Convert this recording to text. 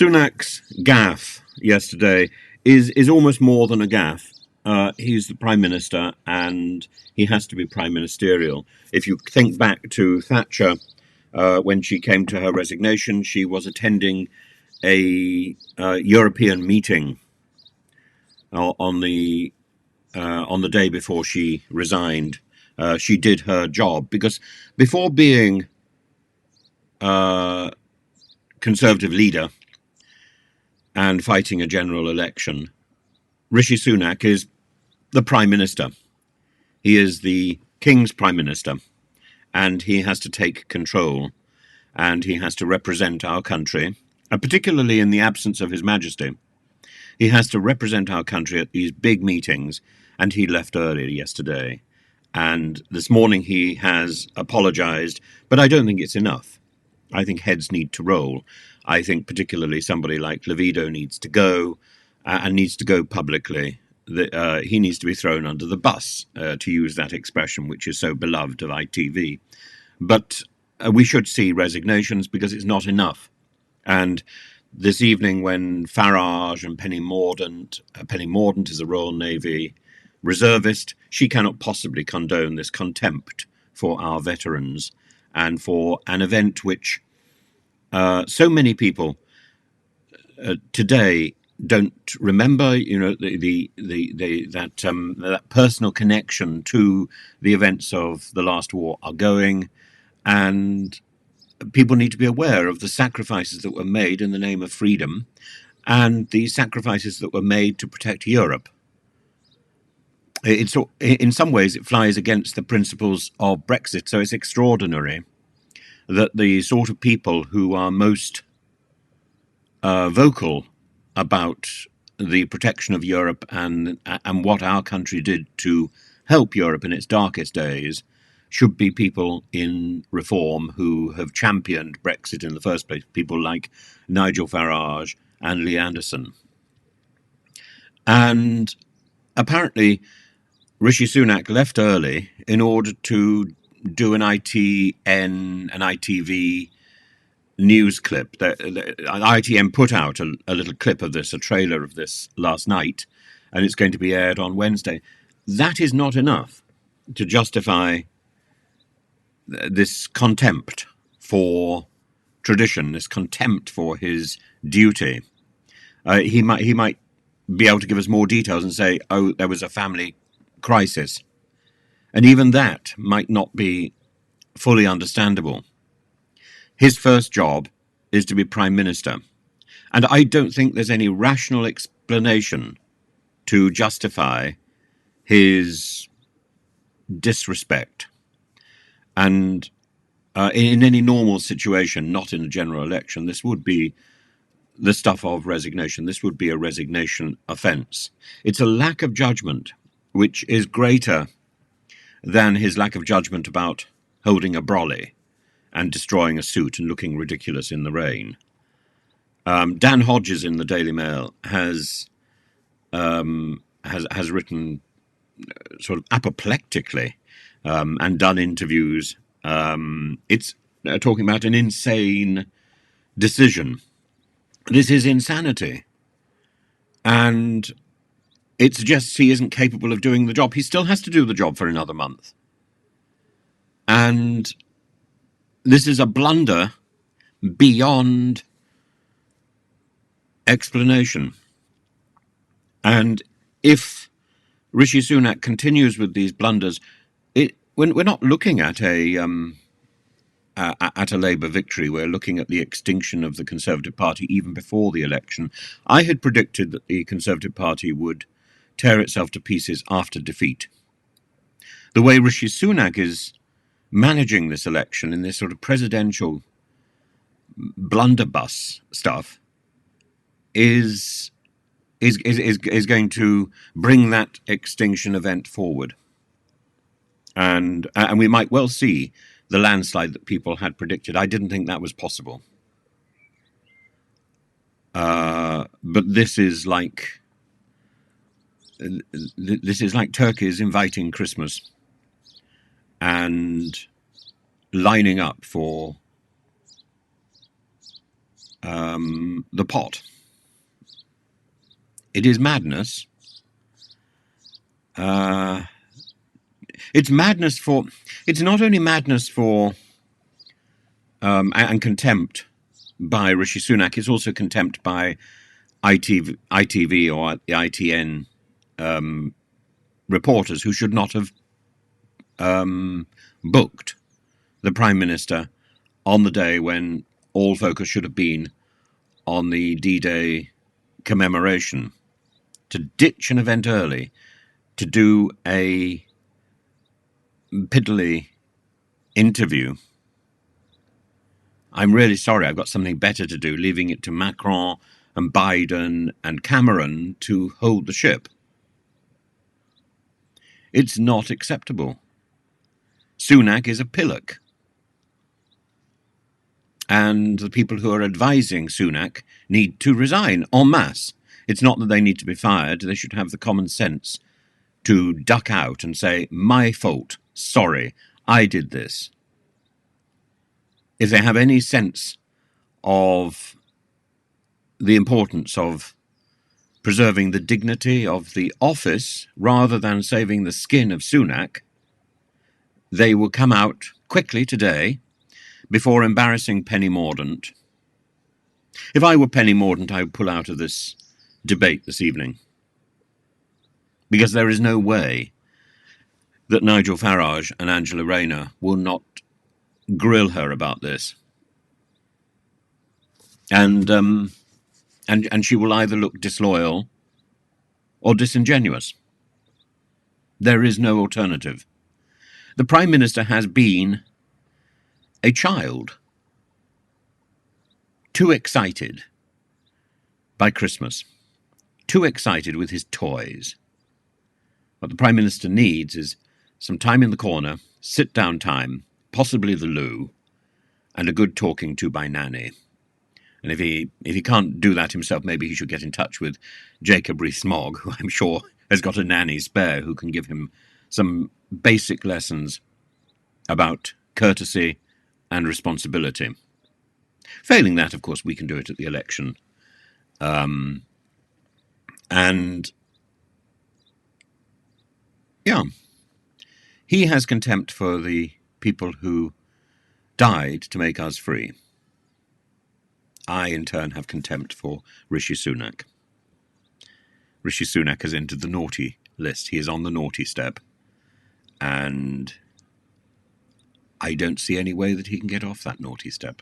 Sunak's gaffe yesterday is almost more than a gaffe. He's the Prime Minister and he has to be prime ministerial. If you think back to Thatcher, when she came to her resignation, she was attending a European meeting on the day before she resigned. She did her job because before being Conservative leader and fighting a general election, Rishi Sunak is the Prime Minister. He is the King's Prime Minister, and he has to take control, and he has to represent our country, and particularly in the absence of His Majesty. He has to represent our country at these big meetings, and he left early yesterday. And this morning he has apologised, but I don't think it's enough. I think heads need to roll. I think particularly somebody like Levido needs to go, and needs to go publicly. He needs to be thrown under the bus, to use that expression, which is so beloved of ITV. But we should see resignations because it's not enough. And this evening when Farage and Penny Mordaunt is a Royal Navy reservist, she cannot possibly condone this contempt for our veterans and for an event which so many people today don't remember. You know, that personal connection to the events of the last war are going, and people need to be aware of the sacrifices that were made in the name of freedom and the sacrifices that were made to protect Europe. It's, in some ways, it flies against the principles of Brexit, so it's extraordinary that the sort of people who are most vocal about the protection of Europe and what our country did to help Europe in its darkest days should be people in reform who have championed Brexit in the first place, people like Nigel Farage and Lee Anderson. And apparently Rishi Sunak left early in order to do an ITV news clip. ITN put out a little clip of this, a trailer of this last night, and it's going to be aired on Wednesday. That is not enough to justify this contempt for tradition, this contempt for his duty. He might be able to give us more details and say, oh, there was a family crisis. And even that might not be fully understandable. His first job is to be Prime Minister. And I don't think there's any rational explanation to justify his disrespect. And in any normal situation, not in a general election, this would be the stuff of resignation. This would be a resignation offence. It's a lack of judgment, which is greater than his lack of judgment about holding a brolly and destroying a suit and looking ridiculous in the rain. Dan Hodges in the Daily Mail has written sort of apoplectically and done interviews. It's talking about an insane decision. This is insanity. And it suggests he isn't capable of doing the job. He still has to do the job for another month. And this is a blunder beyond explanation. And if Rishi Sunak continues with these blunders, we're not looking at a Labour victory. We're looking at the extinction of the Conservative Party even before the election. I had predicted that the Conservative Party would tear itself to pieces after defeat. The way Rishi Sunak is managing this election in this sort of presidential blunderbuss stuff is going to bring that extinction event forward. And we might well see the landslide that people had predicted. I didn't think that was possible. But this is like turkeys inviting Christmas and lining up for the pot. It is madness. It's madness for. It's not only madness for and contempt by Rishi Sunak. It's also contempt by ITV or the ITN reporters who should not have booked the Prime Minister on the day when all focus should have been on the D-Day commemoration. To ditch an event early, to do a piddly interview. I'm really sorry, I've got something better to do, leaving it to Macron and Biden and Cameron to hold the ship. It's not acceptable. Sunak is a pillock. And the people who are advising Sunak need to resign en masse. It's not that they need to be fired. They should have the common sense to duck out and say, my fault, sorry, I did this. If they have any sense of the importance of preserving the dignity of the office rather than saving the skin of Sunak, they will come out quickly today before embarrassing Penny Mordaunt. If I were Penny Mordaunt, I would pull out of this debate this evening, because there is no way that Nigel Farage and Angela Rayner will not grill her about this. And she will either look disloyal or disingenuous. There is no alternative. The Prime Minister has been a child, too excited by Christmas, too excited with his toys. What the Prime Minister needs is some time in the corner, sit-down time, possibly the loo, and a good talking to by nanny. And if he can't do that himself, maybe he should get in touch with Jacob Rees-Mogg, who I'm sure has got a nanny spare who can give him some basic lessons about courtesy and responsibility. Failing that, of course, we can do it at the election. He has contempt for the people who died to make us free. I, in turn, have contempt for Rishi Sunak. Rishi Sunak has entered the naughty list. He is on the naughty step. And I don't see any way that he can get off that naughty step.